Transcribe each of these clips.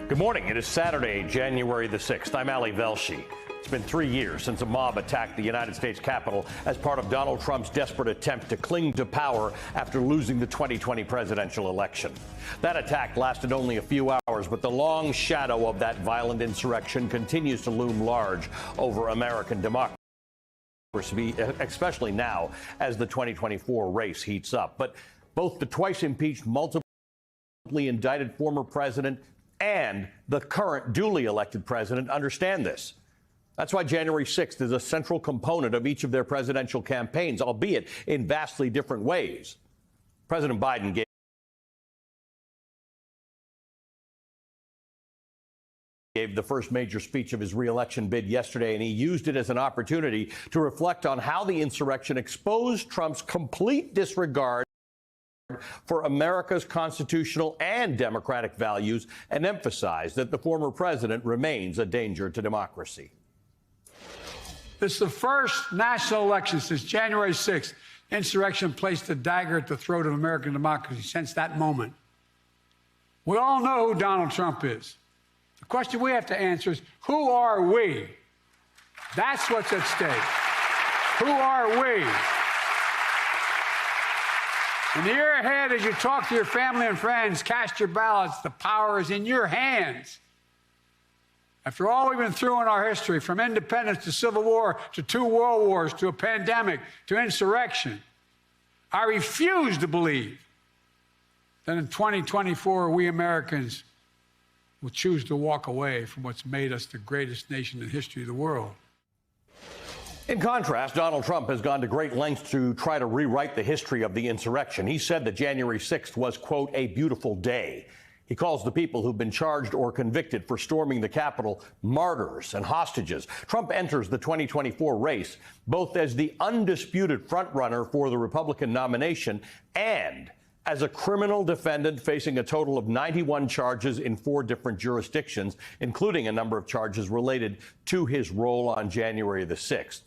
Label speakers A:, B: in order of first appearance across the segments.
A: Good morning. It is Saturday, January the 6th. I'm Ali Velshi. It's been 3 years since a mob attacked the United States Capitol as part of Donald Trump's desperate attempt to cling to power after losing the 2020 presidential election. That attack lasted only a few hours, but the long shadow of that violent insurrection continues to loom large over American democracy, especially now as the 2024 race heats up. But both the twice impeached, multiply indicted former president and the current duly elected president understand this. That's why January 6th is a central component of each of their presidential campaigns, albeit in vastly different ways. President Biden gave the first major speech of his re-election bid yesterday, and he used it as an opportunity to reflect on how the insurrection exposed Trump's complete disregard for America's constitutional and democratic values and emphasized that the former president remains a danger to democracy.
B: This is the first national election since January 6th. Insurrection placed a dagger at the throat of American democracy since that moment. We all know who Donald Trump is. The question we have to answer is, who are we? That's what's at stake. Who are we? In the year ahead, as you talk to your family and friends, cast your ballots. The power is in your hands. After all we've been through in our history, from independence to civil war to 2 world wars to a pandemic to insurrection, I refuse to believe that in 2024 we Americans will choose to walk away from what's made us the greatest nation in the history of the world.
A: In contrast, Donald Trump has gone to great lengths to try to rewrite the history of the insurrection. He said that January 6th was, quote, a beautiful day. He calls the people who've been charged or convicted for storming the Capitol martyrs and hostages. Trump enters the 2024 race both as the undisputed frontrunner for the Republican nomination and as a criminal defendant facing a total of 91 charges in 4 different jurisdictions, including a number of charges related to his role on January the 6th.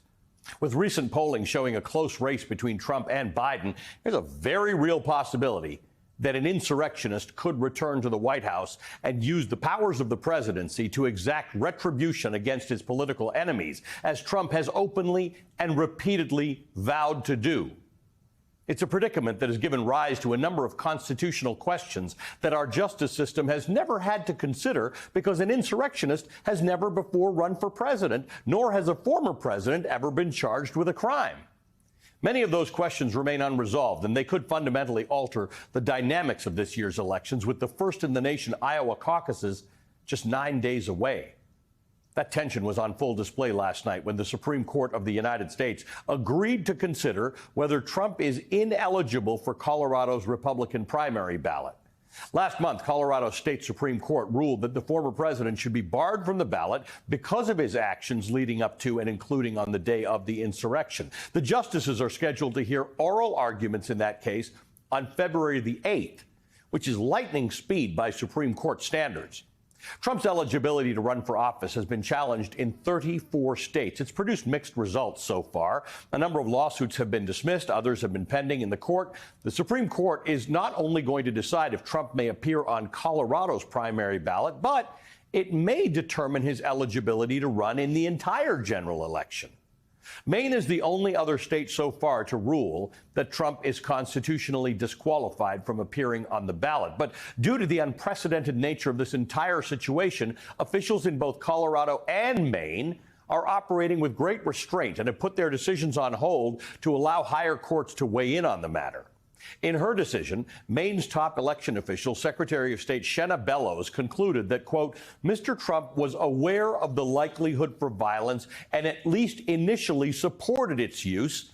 A: With recent polling showing a close race between Trump and Biden, there's a very real possibility that an insurrectionist could return to the White House and use the powers of the presidency to exact retribution against his political enemies, as Trump has openly and repeatedly vowed to do. It's a predicament that has given rise to a number of constitutional questions that our justice system has never had to consider because an insurrectionist has never before run for president, nor has a former president ever been charged with a crime. Many of those questions remain unresolved, and they could fundamentally alter the dynamics of this year's elections, with the first-in-the-nation Iowa caucuses just 9 days away. That tension was on full display last night when the Supreme Court of the United States agreed to consider whether Trump is ineligible for Colorado's Republican primary ballot. Last month, Colorado State Supreme Court ruled that the former president should be barred from the ballot because of his actions leading up to and including on the day of the insurrection. The justices are scheduled to hear oral arguments in that case on February the 8th, which is lightning speed by Supreme Court standards. Trump's eligibility to run for office has been challenged in 34 states. It's produced mixed results so far. A number of lawsuits have been dismissed. Others have been pending in the court. The Supreme Court is not only going to decide if Trump may appear on Colorado's primary ballot, but it may determine his eligibility to run in the entire general election. Maine is the only other state so far to rule that Trump is constitutionally disqualified from appearing on the ballot. But due to the unprecedented nature of this entire situation, officials in both Colorado and Maine are operating with great restraint and have put their decisions on hold to allow higher courts to weigh in on the matter. In her decision, Maine's top election official, Secretary of State Shenna Bellows, concluded that, quote, Mr. Trump was aware of the likelihood for violence and at least initially supported its use,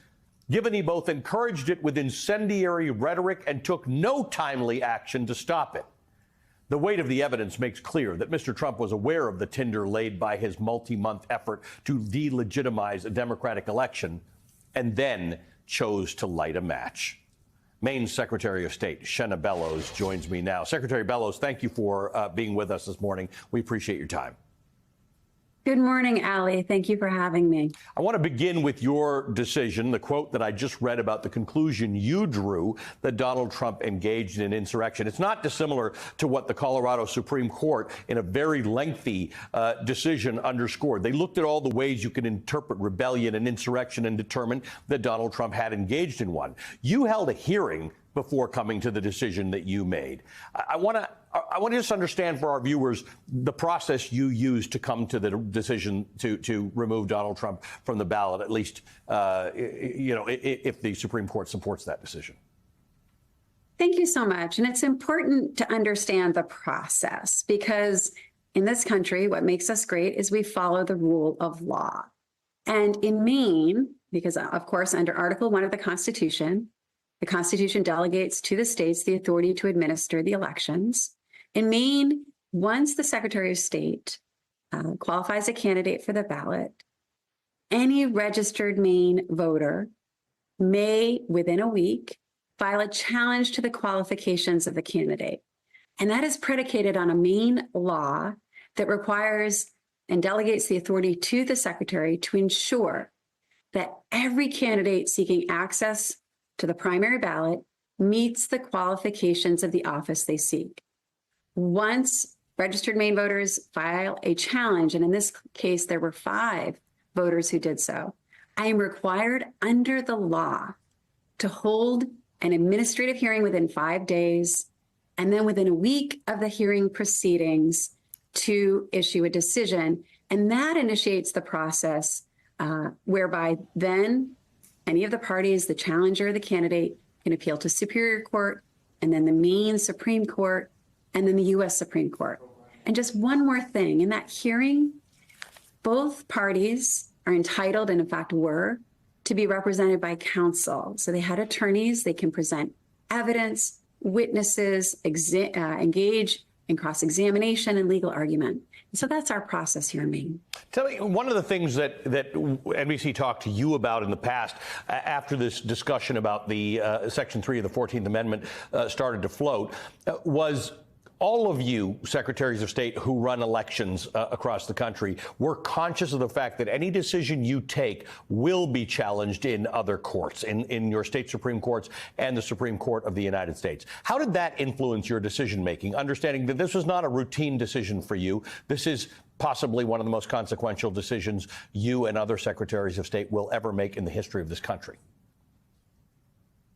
A: given he both encouraged it with incendiary rhetoric and took no timely action to stop it. The weight of the evidence makes clear that Mr. Trump was aware of the tinder laid by his multi-month effort to delegitimize a Democratic election and then chose to light a match. Maine's Secretary of State Shenna Bellows joins me now. Secretary Bellows, thank you for being with us this morning. We appreciate your time.
C: Good morning, Allie. Thank you for having me.
A: I want to begin with your decision, the quote that I just read about the conclusion you drew that Donald Trump engaged in insurrection. It's not dissimilar to what the Colorado Supreme Court, in a very lengthy decision, underscored. They looked at all the ways you can interpret rebellion and insurrection and determined that Donald Trump had engaged in one. You held a hearing before coming to the decision that you made. I want to just understand for our viewers the process you used to come to the decision to remove Donald Trump from the ballot, at least, if the Supreme Court supports that decision.
C: Thank you so much. And it's important to understand the process because in this country, what makes us great is we follow the rule of law. And in Maine, because of course, under Article 1 of the Constitution delegates to the states the authority to administer the elections. In Maine, once the Secretary of State qualifies a candidate for the ballot, any registered Maine voter may, within a week, file a challenge to the qualifications of the candidate. And that is predicated on a Maine law that requires and delegates the authority to the Secretary to ensure that every candidate seeking access to the primary ballot meets the qualifications of the office they seek. Once registered Maine voters file a challenge, and in this case, there were 5 voters who did so, I am required under the law to hold an administrative hearing within 5 days, and then within a week of the hearing proceedings to issue a decision. And that initiates the process whereby then any of the parties, the challenger, the candidate, can appeal to Superior Court, and then the Maine Supreme Court, and then the U.S. Supreme Court. And just one more thing, in that hearing, both parties are entitled, and in fact were, to be represented by counsel. So they had attorneys, they can present evidence, witnesses, engage in cross-examination and legal argument. And so that's our process here in Maine.
A: Tell me, one of the things that NBC talked to you about in the past, after this discussion about the Section 3 of the 14th Amendment started to float, was all of you secretaries of state who run elections across the country were conscious of the fact that any decision you take will be challenged in other courts, in your state Supreme Courts and the Supreme Court of the United States. How did that influence your decision making, understanding that this was not a routine decision for you? This is possibly one of the most consequential decisions you and other secretaries of state will ever make in the history of this country.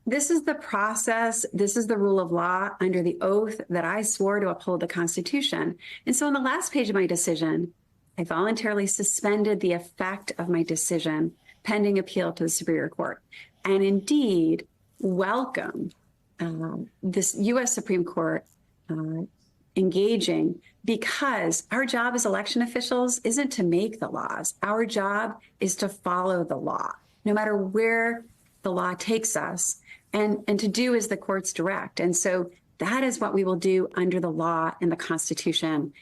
C: This is the process. This is the rule of law under the oath that I swore to uphold the Constitution. And so on the last page of my decision, I voluntarily suspended the effect of my decision pending appeal to the Superior Court, and indeed welcome this U.S. Supreme Court engaging, because our job as election officials isn't to make the laws. Our job is to follow the law, no matter where the law takes us, and to do as the courts direct. And so that is what we will do under the law and the Constitution,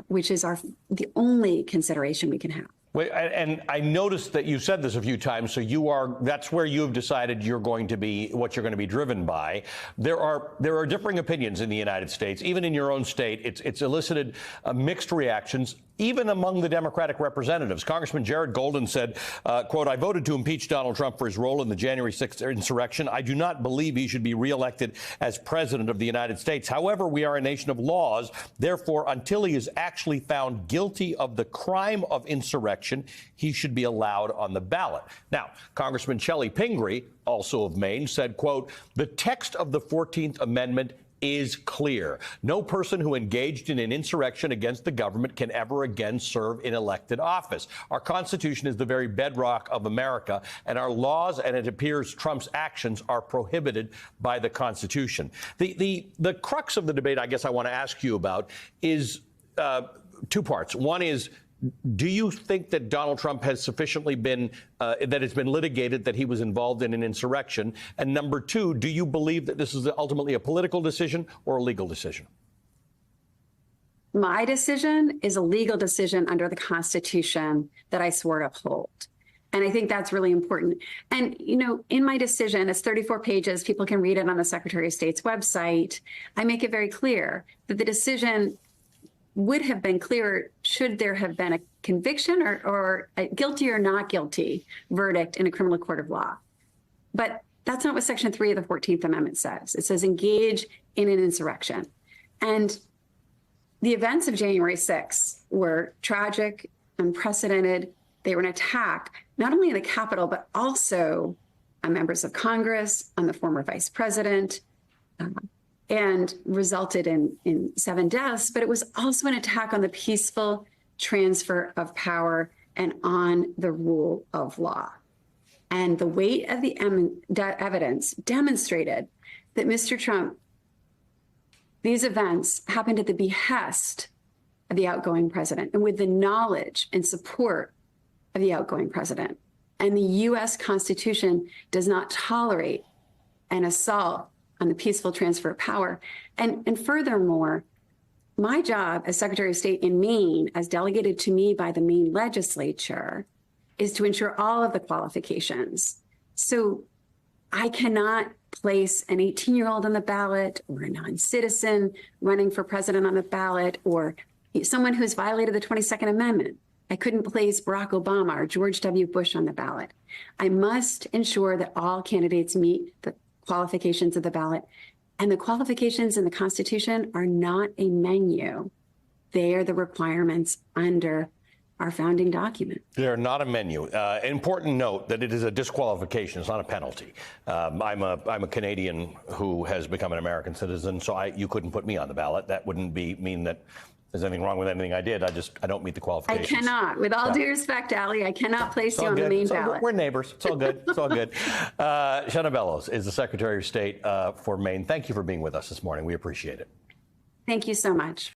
C: which is the only consideration we can have.
A: Wait, and I noticed that you said this a few times, so that's where you have decided you're going to be, what you're going to be driven by. There are differing opinions in the United States. Even in your own state, it's elicited mixed reactions, even among the Democratic representatives. Congressman Jared Golden said, quote, "I voted to impeach Donald Trump for his role in the January 6th insurrection. I do not believe he should be reelected as president of the United States. However, we are a nation of laws. Therefore, until he is actually found guilty of the crime of insurrection, he should be allowed on the ballot." Now, Congressman Shelley Pingree, also of Maine, said, quote, "The text of the 14th Amendment is clear. No person who engaged in an insurrection against the government can ever again serve in elected office. Our Constitution is the very bedrock of America, and our laws, and it appears Trump's actions, are prohibited by the Constitution." The crux of the debate, I guess I want to ask you about, is 2 parts. One is, do you think that Donald Trump has sufficiently been, that it's been litigated that he was involved in an insurrection? And number 2, do you believe that this is ultimately a political decision or a legal decision?
C: My decision is a legal decision under the Constitution that I swore to uphold. And I think that's really important. And, you know, in my decision, it's 34 pages. People can read it on the Secretary of State's website. I make it very clear that the decision would have been clearer should there have been a conviction or a guilty or not guilty verdict in a criminal court of law. But that's not what Section 3 of the 14th Amendment says. It says engage in an insurrection. And the events of January 6th were tragic, unprecedented. They were an attack, not only on the Capitol, but also on members of Congress, on the former vice president, and resulted in 7 deaths. But it was also an attack on the peaceful transfer of power and on the rule of law. And the weight of the evidence demonstrated that Mr. Trump, these events happened at the behest of the outgoing president and with the knowledge and support of the outgoing president. And the U.S. Constitution does not tolerate an assault on the peaceful transfer of power. And furthermore, my job as Secretary of State in Maine, as delegated to me by the Maine legislature, is to ensure all of the qualifications. So I cannot place an 18-year-old on the ballot or a non-citizen running for president on the ballot or someone who's violated the 22nd Amendment. I couldn't place Barack Obama or George W. Bush on the ballot. I must ensure that all candidates meet the qualifications of the ballot. And the qualifications in the Constitution are not a menu. They are the requirements under our founding document.
A: They're not a menu. Important note that it is a disqualification. It's not a penalty. I'm a Canadian who has become an American citizen, so you couldn't put me on the ballot. That wouldn't mean that there's anything wrong with anything I did. I don't meet the qualifications.
C: I cannot. With all due respect, Ali, I cannot place you on the main ballot.
A: We're neighbors. It's all good. It's all good. Shanna Bellows is the Secretary of State for Maine. Thank you for being with us this morning. We appreciate it.
C: Thank you so much.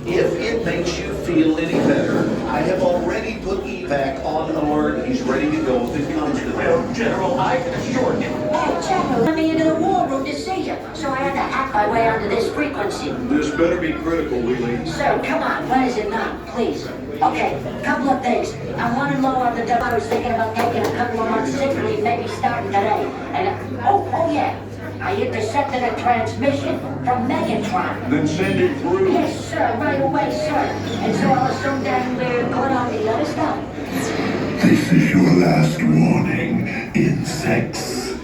D: If it makes you feel any better, I have already put EPAC on alert. He's ready to go if it comes to that. General, I can assure you.
E: Hey, General, let me into the war room to see you, so I had to hack my way onto this frequency.
D: This better be critical, Wheelie.
E: Sir, come on, what is it now, please? Okay, couple of things. I wanted low on the double. I was thinking about taking a couple of months sick leave, maybe starting today. And, oh yeah. I intercepted a transmission from Megatron.
D: Then send it through.
E: Yes, sir, right away, sir. And so I was so damn weird, good on the other stuff.
F: This is your last warning, insects.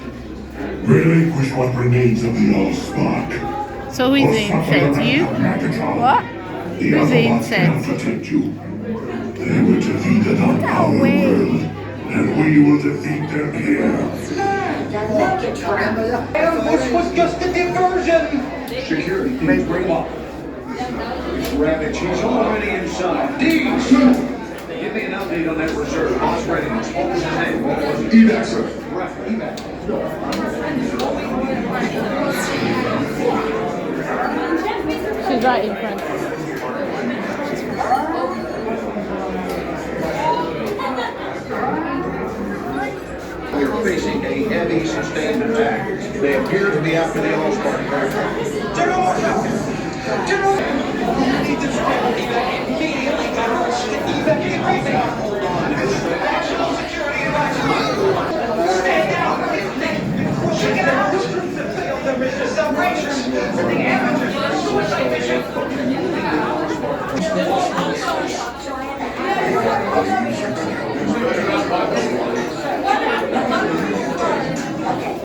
F: Relinquish what remains of the Allspark.
G: So who's the insect? You? What? Who's the insect?
F: Protect you. They were defeated on our world, and we will defeat them here.
D: This was just a diversion. Security, please bring up. Rabbit, she's already inside. Deeds! Give me an update on that reserve. Boss readiness. What was his name? What was it?
F: Evac, sir.
D: Right, evac.
G: She's right in front.
D: We are facing a heavy, sustained attack. They appear to be after the Allspark craft. General! General! I need to evac immediately. Hold on. National security advisory.